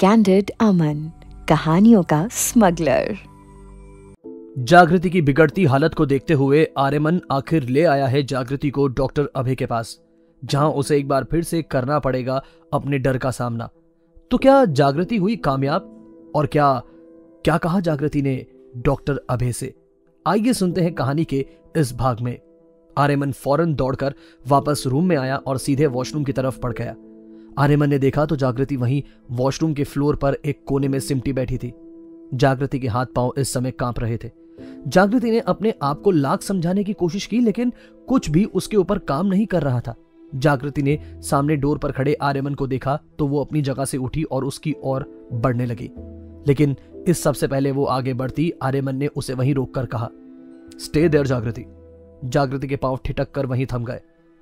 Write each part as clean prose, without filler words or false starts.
Candid अमन, कहानियों का smuggler. जागृति की बिगड़ती हालत को देखते हुए आर्यमन आखिर ले आया है जागृति को डॉक्टर अभय के पास, जहां उसे एक बार फिर से करना पड़ेगा अपने डर का सामना। तो क्या जागृति हुई कामयाब, और क्या कहा जागृति ने डॉक्टर अभय से? आइए सुनते हैं कहानी के इस भाग में। आर्यमन फौरन दौड़कर वापस रूम में आया और सीधे वॉशरूम की तरफ बढ़ गया। आर्यमन ने देखा तो जागृति वहीं वॉशरूम के फ्लोर पर एक कोने में सिमटी बैठी थी। जागृति के हाथ पांव इस समय कांप रहे थे। जागृति ने अपने आप को लाख समझाने की कोशिश की, लेकिन कुछ भी उसके ऊपर काम नहीं कर रहा था। जागृति ने सामने डोर पर खड़े आर्यमन को देखा तो वो अपनी जगह से उठी और उसकी ओर बढ़ने लगी, लेकिन इस सबसे पहले वो आगे बढ़ती आर्यमन ने उसे वहीं रोककर कहा, स्टे देयर जागृति। जागृति के पांव ठिठक कर वहीं थम गए।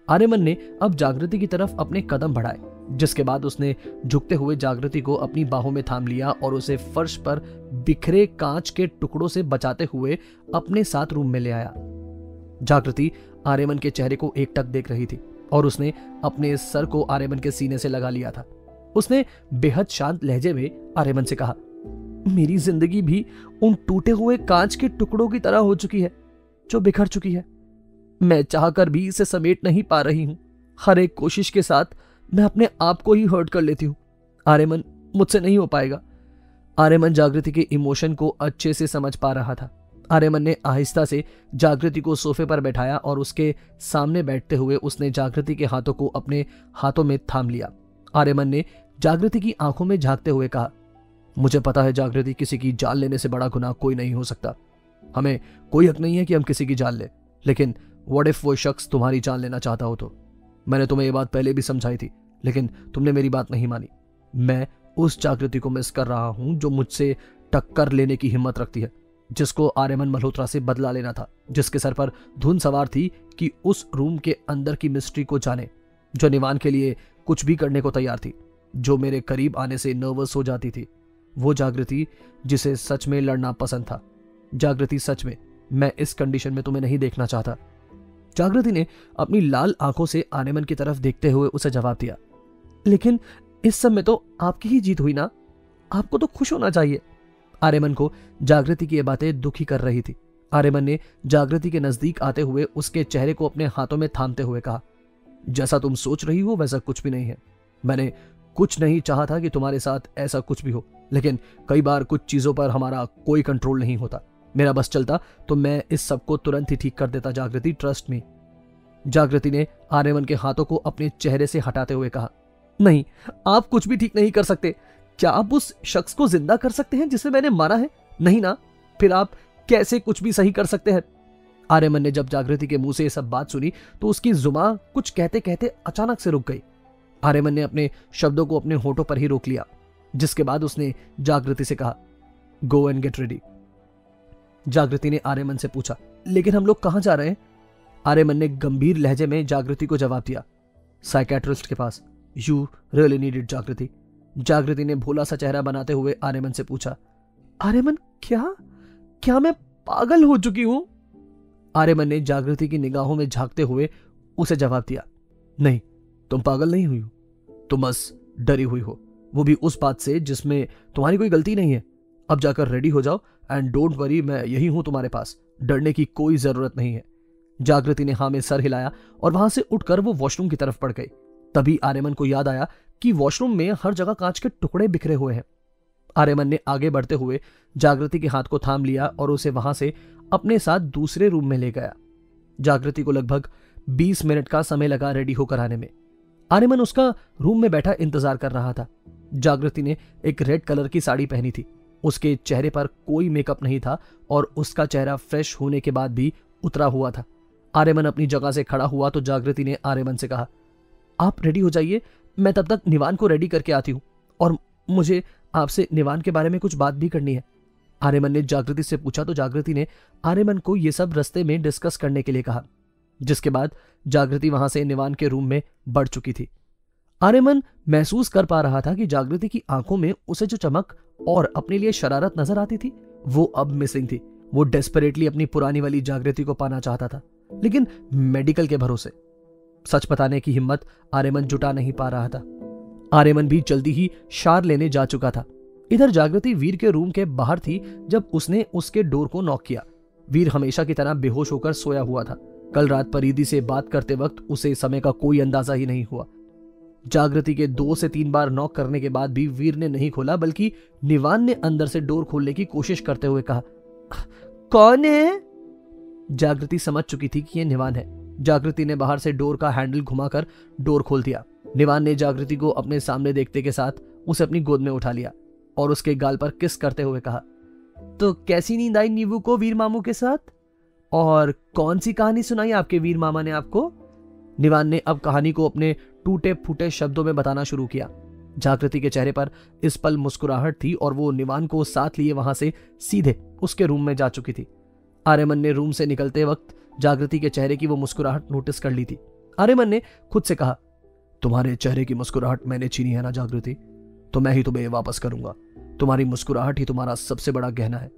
आर्यमन ने अब जागृति की तरफ अपने कदम बढ़ाए, जिसके बाद उसने झुकते हुए जागृति को अपनी बाहों में थाम लिया और उसे फर्श पर बिखरे कांच के टुकड़ों से बचाते हुए अपने साथ रूम में ले आया। जागृति आर्यमन के चेहरे को एकटक देख रही थी और उसने अपने सर को आर्यमन के सीने से लगा लिया था। उसने बेहद शांत लहजे में आर्यमन से कहा, मेरी जिंदगी भी उन टूटे हुए कांच के टुकड़ों की तरह हो चुकी है जो बिखर चुकी है। मैं चाहकर भी इसे समेट नहीं पा रही हूं। हर एक कोशिश के साथ मैं अपने आप को ही हर्ट कर लेती हूं। आर्यमन, मुझसे नहीं हो पाएगा। आर्यमन जागृति के इमोशन को अच्छे से समझ पा रहा था। आर्यमन ने आहिस्ता से जागृति को सोफे पर बैठाया और उसके सामने बैठते हुए उसने जागृति के हाथों को अपने हाथों में थाम लिया। आर्यमन ने जागृति की आंखों में झांकते हुए कहा, मुझे पता है जागृति, किसी की जान लेने से बड़ा गुनाह कोई नहीं हो सकता। हमें कोई हक नहीं है कि हम किसी की जान लें, लेकिन व्हाट इफ वो शख्स तुम्हारी जान लेना चाहता हो तो? मैंने तुम्हें ये बात पहले भी समझाई थी, लेकिन तुमने मेरी बात नहीं मानी। मैं उस जागृति को मिस कर रहा हूं जो मुझसे टक्कर लेने की हिम्मत रखती है, जिसको आर्यमन मल्होत्रा से बदला लेना था, जिसके सर पर धुन सवार थी कि उस रूम के अंदर की मिस्ट्री को जाने, जो निवान के लिए कुछ भी करने को तैयार थी, जो मेरे करीब आने से नर्वस हो जाती थी। वो जागृति जिसे सच में लड़ना पसंद था। जागृति, सच में मैं इस कंडीशन में तुम्हें नहीं देखना चाहता। जागृति ने अपनी लाल आंखों से आर्यमन की तरफ देखते हुए उसे जवाब दिया, लेकिन इस सब में तो आपकी ही जीत हुई ना, आपको तो खुश होना चाहिए। आर्यमन को जागृति की ये बातें दुखी कर रही थी। आर्यमन ने जागृति के नजदीक आते हुए उसके चेहरे को अपने हाथों में थामते हुए कहा, जैसा तुम सोच रही हो वैसा कुछ भी नहीं है। मैंने कुछ नहीं चाहा था कि तुम्हारे साथ ऐसा कुछ भी हो, लेकिन कई बार कुछ चीजों पर हमारा कोई कंट्रोल नहीं होता। मेरा बस चलता तो मैं इस सब को तुरंत ही ठीक कर देता जागृति, ट्रस्ट मी। जागृति ने आर्यमन के हाथों को अपने चेहरे से हटाते हुए कहा, नहीं, आप कुछ भी ठीक नहीं कर सकते। क्या आप उस शख्स को जिंदा कर सकते हैं जिसे मैंने मारा है? नहीं ना, फिर आप कैसे कुछ भी सही कर सकते हैं? आर्यमन ने जब जागृति के मुंह से यह सब बात सुनी तो उसकी जुबान कुछ कहते कहते अचानक से रुक गई। आर्यमन ने अपने शब्दों को अपने होठों पर ही रोक लिया, जिसके बाद उसने जागृति से कहा, गो एंड गेट रेडी। जागृति ने आर्यमन से पूछा, लेकिन हम लोग कहां जा रहे हैं? आर्यमन ने गंभीर लहजे में जागृति को जवाब दिया, साइकेट्रिस्ट के पास। यू रियली नीड इट जागृति। जागृति ने भोला सा चेहरा बनाते हुए आर्यमन से पूछा, आर्यमन, क्या मैं पागल हो चुकी हूं? आर्यमन ने जागृति की निगाहों में झांकते हुए उसे जवाब दिया, नहीं, तुम पागल नहीं हुई हो, तुम बस डरी हुई हो, वो भी उस बात से जिसमें तुम्हारी कोई गलती नहीं है। अब जाकर रेडी हो जाओ एंड डोंट वरी, मैं यही हूं तुम्हारे पास, डरने की कोई जरूरत नहीं है। जागृति ने हाँ में सर हिलाया और वहां से उठकर वो वॉशरूम की तरफ बढ़ गई। तभी आर्यमन को याद आया कि वॉशरूम में हर जगह कांच के टुकड़े बिखरे हुए हैं। आर्यमन ने आगे बढ़ते हुए जागृति के हाथ को थाम लिया और उसे वहां से अपने साथ दूसरे रूम में ले गया। जागृति को लगभग 20 मिनट का समय लगा रेडी होकर आने में। आर्यमन उसका रूम में बैठा इंतजार कर रहा था। जागृति ने एक रेड कलर की साड़ी पहनी थी। उसके चेहरे पर कोई मेकअप नहीं था और उसका चेहरा फ्रेश होने के बाद भी उतरा हुआ था। आर्यमन अपनी जगह से खड़ा हुआ तो जागृति ने आर्यमन से कहा, आप रेडी हो जाइए, मैं तब तक निवान को रेडी करके आती हूँ, और मुझे आपसे निवान के बारे में कुछ बात भी करनी है। आर्यमन ने जागृति से पूछा तो जागृति ने आर्यमन को यह सब रास्ते में डिस्कस करने के लिए कहा, जिसके बाद जागृति वहां से निवान के रूम में बढ़ चुकी थी। आर्यमन महसूस कर पा रहा था कि जागृति की आंखों में उसे जो चमक और अपने लिए शरारत नजर आती थी वो अब मिसिंग थी। वो डेस्परेटली अपनी पुरानी वाली जागृति को पाना चाहता था, लेकिन मेडिकल के भरोसे। सच बताने की हिम्मत आर्यमन जुटा नहीं पा रहा था। आर्यमन भी जल्दी ही शार लेने जा चुका था। इधर जागृति वीर के रूम के बाहर थी जब उसने उसके डोर को नॉक किया। वीर हमेशा की तरह बेहोश होकर सोया हुआ था। कल रात परिधि से बात करते वक्त उसे समय का कोई अंदाजा ही नहीं हुआ। जागृति के 2 से 3 बार नॉक करने के बाद भी वीर ने नहीं खोला, बल्कि निवान ने अंदर से डोर खोलने की कोशिश करते हुए कहा, कौन है? जागृति समझ चुकी थी कि यह निवान है। जागृति ने बाहर से डोर का हैंडल घुमाकर डोर खोल दिया। निवान ने जागृति को अपने सामने देखते के साथ उसे अपनी गोद में उठा लिया और उसके गाल पर किस करते हुए कहा, तो कैसी नींद आई नीवू को वीर मामू के साथ? और कौन सी कहानी सुनाई आपके वीर मामा ने आपको? निवान ने अब कहानी को अपने टूटे फूटे शब्दों में बताना शुरू किया। जागृति के चेहरे पर इस पल मुस्कुराहट थी और वो निवान को साथ लिए वहां से सीधे उसके रूम में जा चुकी थी। आर्यमन ने रूम से निकलते वक्त जागृति के चेहरे की वो मुस्कुराहट नोटिस कर ली थी। आर्यमन ने खुद से कहा, तुम्हारे चेहरे की मुस्कुराहट मैंने छीनी है ना जागृति, तो मैं ही तुम्हें वापस करूंगा। तुम्हारी मुस्कुराहट ही तुम्हारा सबसे बड़ा गहना है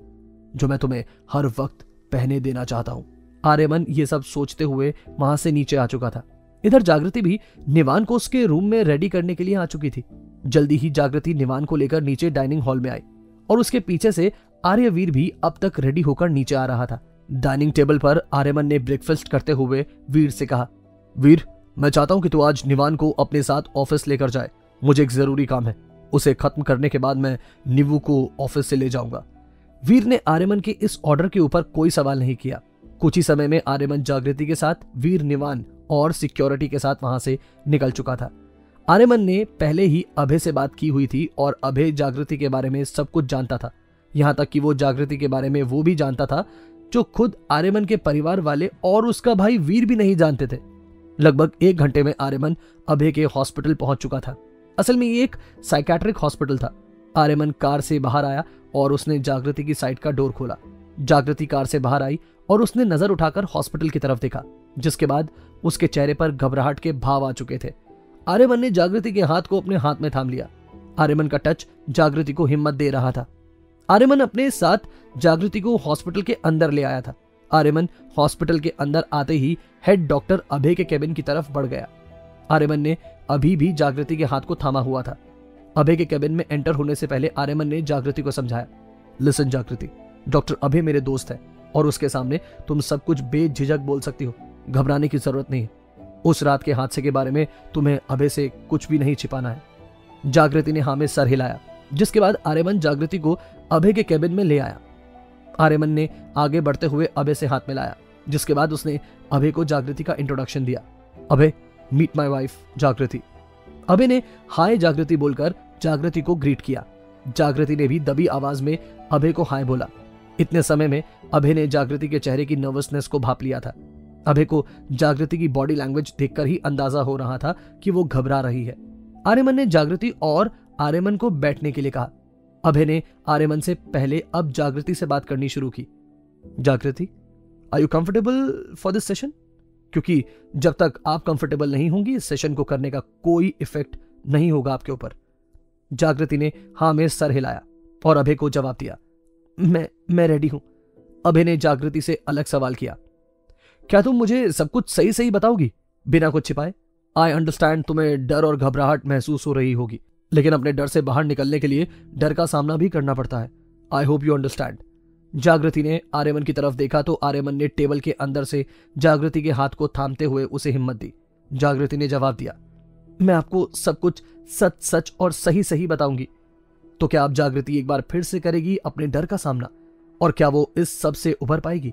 जो मैं तुम्हें हर वक्त पहने देना चाहता हूं। आर्यमन ये सब सोचते हुए वहां से नीचे आ चुका था। इधर जागृति भी निवान को उसके रूम में रेडी करने के लिए आ चुकी थी। जल्दी ही जागृति निवान को लेकर नीचे डाइनिंग हॉल में आई और उसके पीछे से आर्यवीर भी अब तक रेडी होकर नीचे आ रहा था। डाइनिंग टेबल पर आर्यमन ने ब्रेकफास्ट करते हुए वीर से कहा, वीर, मैं चाहता हूं कि तू आज निवान को अपने साथ ऑफिस लेकर जाए। मुझे एक जरूरी काम है। उसे खत्म करने के बाद मैं निवू को ऑफिस से ले जाऊंगा। वीर ने आर्यमन के इस ऑर्डर के ऊपर कोई सवाल नहीं किया। कुछ ही समय में आर्यमन जागृति के साथ, वीर निवान और सिक्योरिटी के साथ वहां से निकल चुका था। आर्यमन ने पहले ही अभय से बात की हुई थी और अभय जागृति के बारे में सब कुछ जानता था। यहां तक कि वो जागृति के बारे में वो भी जानता था जो खुद आर्यमन के परिवार वाले और उसका भाई वीर भी नहीं जानते थे। लगभग 1 घंटे में आर्यमन अभय के हॉस्पिटल पहुंच चुका था। असल में ये एक साइकेट्रिक हॉस्पिटल था। आर्यमन कार से बाहर आया और उसने जागृति की साइड का डोर खोला। जागृति कार से बाहर आई और उसने नजर उठाकर हॉस्पिटल की तरफ देखा, जिसके बाद उसके चेहरे पर घबराहट के भाव आ चुके थे। आर्यमन ने जागृति के हाथ को अपने हाथ में थाम लिया। आर्यमन का टच जागृति को हिम्मत दे रहा था। आर्यमन अपने साथ जागृति को हॉस्पिटल के अंदर ले आया था। आर्यमन हॉस्पिटल के अंदर आते ही हेड डॉक्टर अभय के केबिन की तरफ बढ़ गया। आर्यमन ने अभी भी जागृति के हाथ को थामा हुआ था। अभय के केबिन में एंटर होने से पहले आर्यमन ने जागृति को समझाया, लिसन जागृति, डॉक्टर अभय मेरे दोस्त है और उसके सामने तुम सब कुछ बेझिझक बोल सकती हो। घबराने की जरूरत नहीं है। उस रात के हादसे के बारे में तुम्हें अभय से कुछ भी नहीं छिपाना है। जागृति ने हाँ में सर हिलाया, जिसके बाद आर्यमन जागृति को अभय के केबिन में ले आया। आर्यमन ने आगे बढ़ते हुए अभय से हाथ मिलाया, जिसके बाद उसने अभय को जागृति का इंट्रोडक्शन दिया। अभय, मीट माय वाइफ जागृति। अभय ने हाय जागृति बोलकर जागृति को ग्रीट किया। जागृति ने भी दबी आवाज में अभय को हाय बोला। इतने समय में अभय ने जागृति के चेहरे की नर्वसनेस को भांप लिया था। अभय को जागृति की बॉडी लैंग्वेज देखकर ही अंदाजा हो रहा था कि वो घबरा रही है। आर्यमन ने जागृति और आर्यमन को बैठने के लिए कहा। अभय ने आर्यमन से पहले अब जागृति से बात करनी शुरू की। Jagriti, are you comfortable for this session? क्योंकि जब तक आप कंफर्टेबल नहीं होंगी इस सेशन को करने का कोई इफेक्ट नहीं होगा आपके ऊपर। जागृति ने हाँ में सर हिलाया और अभय को जवाब दिया, मैं रेडी हूं। अभय ने जागृति से अलग सवाल किया, क्या तुम मुझे सब कुछ सही सही बताओगी बिना कुछ छिपाए? आई अंडरस्टैंड तुम्हें डर और घबराहट महसूस हो रही होगी, लेकिन अपने डर से बाहर निकलने के लिए डर का सामना भी करना पड़ता है। I hope you understand. जागृति ने आर्यमन की तरफ देखा तो आर्यमन ने टेबल के अंदर से जागृति के हाथ को थामते हुए उसे हिम्मत दी। जागृति ने जवाब दिया, मैं आपको सब कुछ सच सच और सही सही बताऊंगी। तो क्या आप जागृति एक बार फिर से करेगी अपने डर का सामना? और क्या वो इस सब से उभर पाएगी?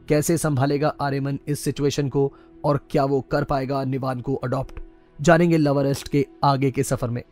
कैसे संभालेगा आर्यमन इस सिचुएशन को और क्या वो कर पाएगा निवान को अडॉप्ट? जानेंगे लव अरेस्ट के आगे के सफर में।